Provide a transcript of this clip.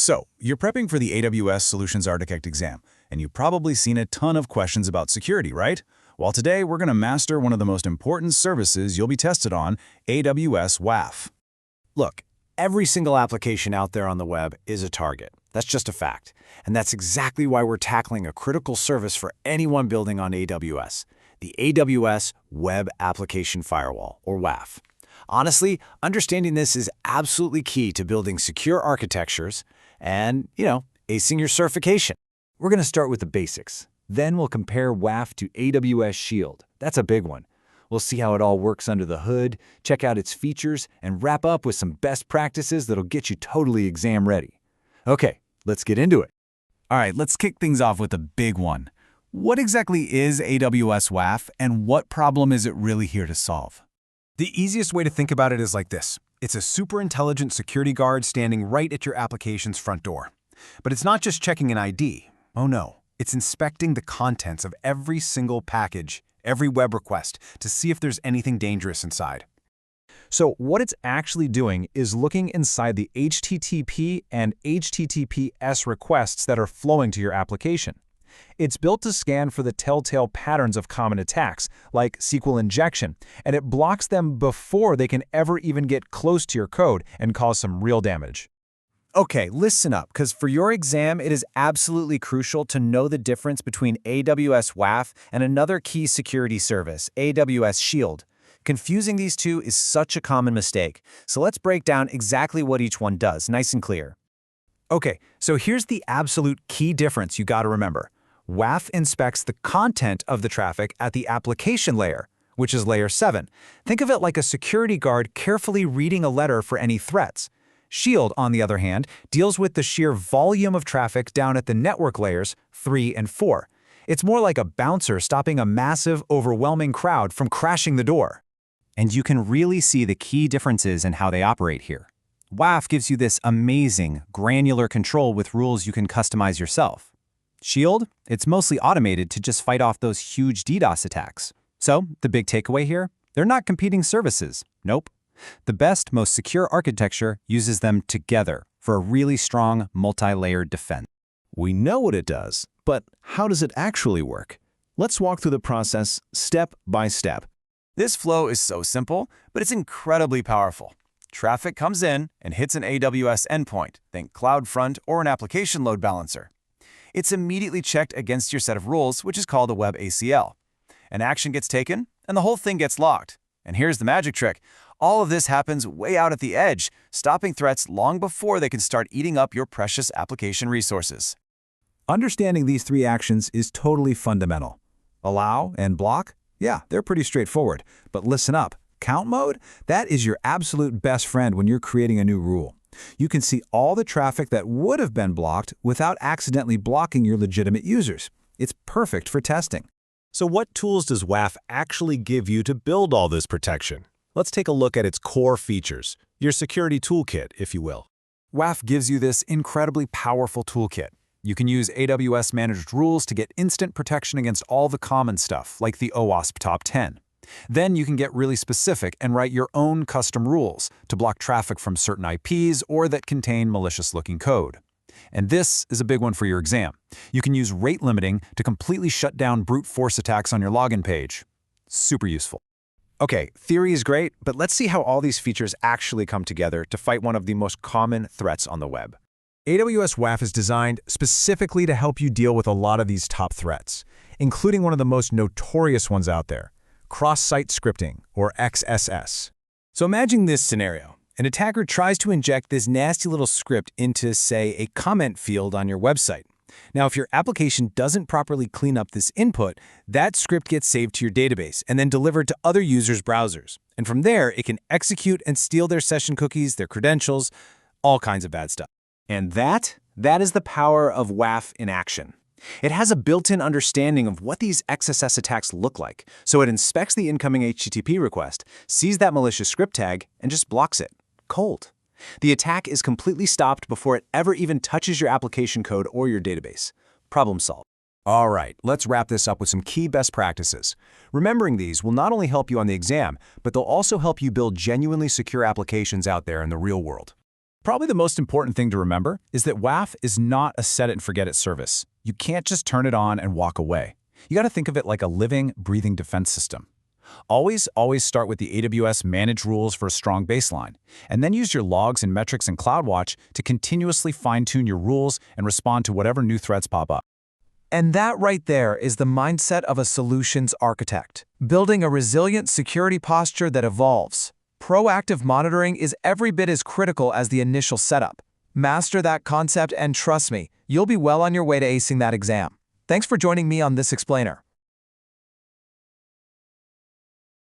So, you're prepping for the AWS Solutions Architect exam, and you've probably seen a ton of questions about security, right? Well, today we're going to master one of the most important services you'll be tested on, AWS WAF. Look, every single application out there on the web is a target. That's just a fact. And that's exactly why we're tackling a critical service for anyone building on AWS, the AWS Web Application Firewall, or WAF. Honestly, understanding this is absolutely key to building secure architectures and, acing your certification. We're going to start with the basics. Then we'll compare WAF to AWS Shield. That's a big one. We'll see how it all works under the hood, check out its features, and wrap up with some best practices that'll get you totally exam ready. Okay, let's get into it. All right, let's kick things off with a big one. What exactly is AWS WAF, and what problem is it really here to solve? The easiest way to think about it is like this. It's a super intelligent security guard standing right at your application's front door. But it's not just checking an ID. Oh no, it's inspecting the contents of every single package, every web request, to see if there's anything dangerous inside. So what it's actually doing is looking inside the HTTP and HTTPS requests that are flowing to your application. It's built to scan for the telltale patterns of common attacks, like SQL injection, and it blocks them before they can ever even get close to your code and cause some real damage. Okay, listen up, because for your exam, it is absolutely crucial to know the difference between AWS WAF and another key security service, AWS Shield. Confusing these two is such a common mistake, so let's break down exactly what each one does, nice and clear. Okay, so here's the absolute key difference you got to remember. WAF inspects the content of the traffic at the application layer, which is layer 7. Think of it like a security guard carefully reading a letter for any threats. Shield, on the other hand, deals with the sheer volume of traffic down at the network layers 3 and 4. It's more like a bouncer stopping a massive, overwhelming crowd from crashing the door. And you can really see the key differences in how they operate here. WAF gives you this amazing, granular control with rules you can customize yourself. Shield, it's mostly automated to just fight off those huge DDoS attacks. So, the big takeaway here? They're not competing services. Nope. The best, most secure architecture uses them together for a really strong, multi-layered defense. We know what it does, but how does it actually work? Let's walk through the process step by step. This flow is so simple, but it's incredibly powerful. Traffic comes in and hits an AWS endpoint, think CloudFront or an application load balancer. It's immediately checked against your set of rules, which is called a web ACL. An action gets taken, and the whole thing gets locked. And here's the magic trick. All of this happens way out at the edge, stopping threats long before they can start eating up your precious application resources. Understanding these three actions is totally fundamental. Allow and block? Yeah, they're pretty straightforward. But listen up. Count mode? That is your absolute best friend when you're creating a new rule. You can see all the traffic that would have been blocked without accidentally blocking your legitimate users. It's perfect for testing. So what tools does WAF actually give you to build all this protection? Let's take a look at its core features, your security toolkit, if you will. WAF gives you this incredibly powerful toolkit. You can use AWS managed rules to get instant protection against all the common stuff, like the OWASP Top 10. Then you can get really specific and write your own custom rules to block traffic from certain IPs or that contain malicious-looking code. And this is a big one for your exam. You can use rate limiting to completely shut down brute force attacks on your login page. Super useful. Okay, theory is great, but let's see how all these features actually come together to fight one of the most common threats on the web. AWS WAF is designed specifically to help you deal with a lot of these top threats, including one of the most notorious ones out there, cross-site scripting, or XSS. So imagine this scenario. An attacker tries to inject this nasty little script into, say, a comment field on your website. Now, if your application doesn't properly clean up this input, that script gets saved to your database and then delivered to other users' browsers. And from there, it can execute and steal their session cookies, their credentials, all kinds of bad stuff. And that is the power of WAF in action. It has a built-in understanding of what these XSS attacks look like, so it inspects the incoming HTTP request, sees that malicious script tag, and just blocks it. Cold. The attack is completely stopped before it ever even touches your application code or your database. Problem solved. All right, let's wrap this up with some key best practices. Remembering these will not only help you on the exam, but they'll also help you build genuinely secure applications out there in the real world. Probably the most important thing to remember is that WAF is not a set-it-and-forget-it service. You can't just turn it on and walk away. You got to think of it like a living, breathing defense system. Always start with the AWS managed rules for a strong baseline, and then use your logs and metrics in CloudWatch to continuously fine-tune your rules and respond to whatever new threats pop up. And that right there is the mindset of a solutions architect, building a resilient security posture that evolves. Proactive monitoring is every bit as critical as the initial setup. Master that concept and trust me, you'll be well on your way to acing that exam. Thanks for joining me on this explainer.